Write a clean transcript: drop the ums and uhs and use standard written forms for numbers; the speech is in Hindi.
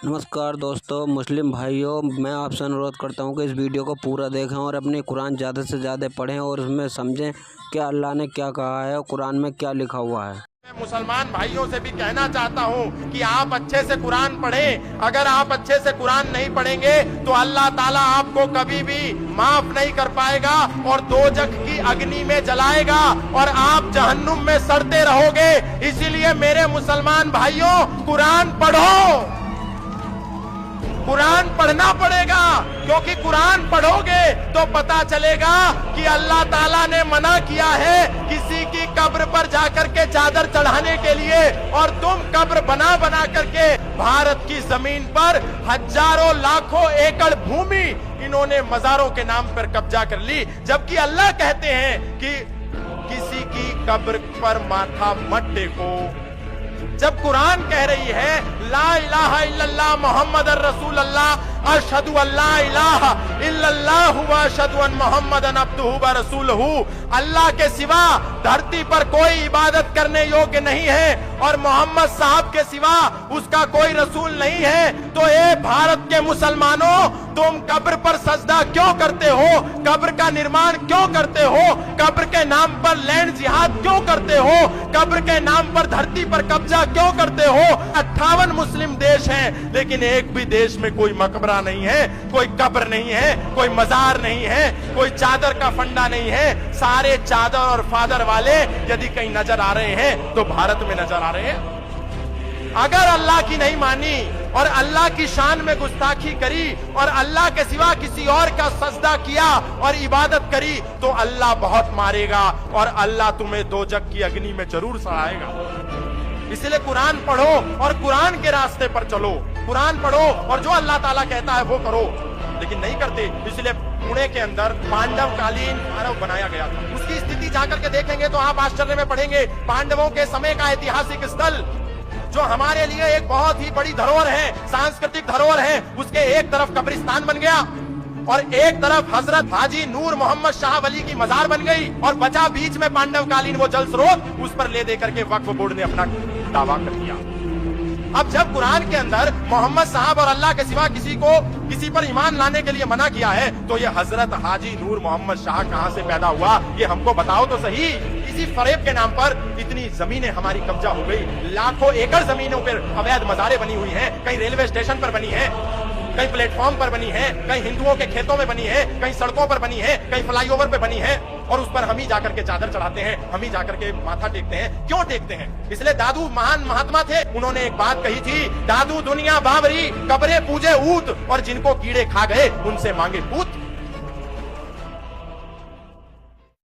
नमस्कार दोस्तों, मुस्लिम भाइयों, मैं आपसे अनुरोध करता हूं कि इस वीडियो को पूरा देखें और अपने कुरान ज़्यादा से ज़्यादा पढ़ें और उसमें समझें कि अल्लाह ने क्या कहा है और कुरान में क्या लिखा हुआ है। मैं मुसलमान भाइयों से भी कहना चाहता हूं कि आप अच्छे से कुरान पढ़ें। अगर आप अच्छे से कुरान नहीं पढ़ेंगे तो अल्लाह ताला आपको कभी भी माफ नहीं कर पाएगा और दोजख की अग्नि में जलाएगा और आप जहन्नुम में सड़ते रहोगे। इसीलिए मेरे मुसलमान भाइयों, कुरान पढ़ो। कुरान पढ़ना पड़ेगा, क्योंकि कुरान पढ़ोगे तो पता चलेगा कि अल्लाह ताला ने मना किया है किसी की कब्र पर जाकर के चादर चढ़ाने के लिए, और तुम कब्र बना बना करके भारत की जमीन पर हजारों लाखों एकड़ भूमि इन्होंने मजारों के नाम पर कब्जा कर ली, जबकि अल्लाह कहते हैं कि किसी की कब्र पर माथा मत टेको। जब कुरान कह रही है ला इलाहा इल्लल्लाह मुहम्मदुर रसूलुल्लाह अशहदु अल्ला इलाहा इल्लल्लाह व अशहदु अन मुहम्मदन अब्दुहु व रसूलुहु, अल्लाह के सिवा धरती पर कोई इबादत करने योग्य नहीं है और मोहम्मद साहब के सिवा उसका कोई रसूल नहीं है, तो ए भारत के मुसलमानों, तुम कब्र पर सजदा क्यों करते हो? कब्र का निर्माण क्यों करते हो? कब्र के नाम पर लैंड जिहाद क्यों करते हो? कब्र के नाम पर धरती पर कब्जा क्यों करते हो? 58 मुस्लिम देश हैं, लेकिन एक भी देश में कोई मकबरा नहीं है, कोई कब्र नहीं है, कोई मजार नहीं है, कोई चादर का फंडा नहीं है। सारे चादर और फादर वाले यदि कहीं नजर आ रहे हैं तो भारत में नजर आ रहे हैं। अगर अल्लाह की नहीं मानी और अल्लाह की शान में गुस्ताखी करी और अल्लाह के सिवा किसी और का सजदा किया और इबादत करी तो अल्लाह बहुत मारेगा और अल्लाह तुम्हें दोजख की अग्नि में जरूर सड़ाएगा। इसलिए कुरान पढ़ो और कुरान के रास्ते पर चलो। कुरान पढ़ो और जो अल्लाह ताला कहता है वो करो, लेकिन नहीं करते। इसलिए पुणे के अंदर पांडवकालीन मानव बनाया गया था। उसकी स्थिति जाकर के देखेंगे तो आप आश्चर्य में पड़ेंगे। पांडवों के समय का ऐतिहासिक स्थल जो हमारे लिए एक बहुत ही बड़ी धरोहर है, सांस्कृतिक धरोहर है, उसके एक तरफ कब्रिस्तान बन गया और एक तरफ हजरत हाजी नूर मोहम्मद शाह वली की मजार बन गई और बचा बीच में पांडवकालीन वो जल स्रोत, उस पर ले देकर के वक्फ बोर्ड ने अपना दावा कर दिया। अब जब कुरान के अंदर मोहम्मद साहब और अल्लाह के सिवा किसी पर ईमान लाने के लिए मना किया है, तो ये हजरत हाजी नूर मोहम्मद शाह कहां से पैदा हुआ, ये हमको बताओ तो सही। इसी फरेब के नाम पर इतनी जमीनें हमारी कब्जा हो गई। लाखों एकड़ जमीनों पर अवैध मजारें बनी हुई हैं, कहीं रेलवे स्टेशन पर बनी है, कहीं प्लेटफॉर्म पर बनी है, कहीं हिंदुओं के खेतों में बनी है, कहीं सड़कों पर बनी है, कहीं फ्लाईओवर पे बनी है, और उस पर हम ही जाकर के चादर चढ़ाते हैं, हम ही जाकर के माथा टेकते हैं। क्यों टेकते हैं? इसलिए दादू महान महात्मा थे, उन्होंने एक बात कही थी, दादू दुनिया बावरी कब्रे पूजे ऊत और जिनको कीड़े खा गए उनसे मांगे पूत।